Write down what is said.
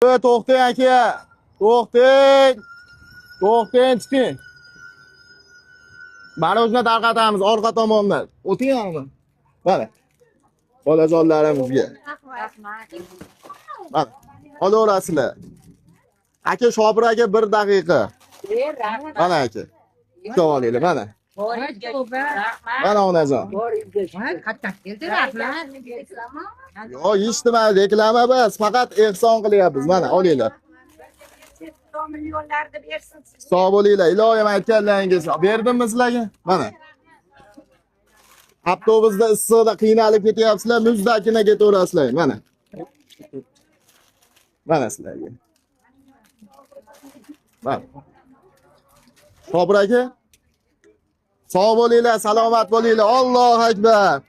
To'xtang aka. To'xtang. To'xtang chiqing. Barojni tarqatamiz orqa tomondan. O'ting hamma. Mana. Bolajonlarimizga. Mana. Olaverasizlar. Aka Shobir aka 1 daqiqa. Mana aka. Kutib olinglar mana. Mana onajon. Yo, hech nima reklama emas, faqat ehson qilyapmiz. Mana olinglar. Millionlarni bersin. Sog' bo'linglar. Iloyim aytganlaringiz berdimmi sizlarga? Mana. Avtobusda issiqda qiynalib ketyapsizlar, muzdakina ketaverasizlar. Mana. Mana sizlarga. Mana. Shobir aka. Sog' bo'linglar, salomat bo'linglar. Allohu akbar.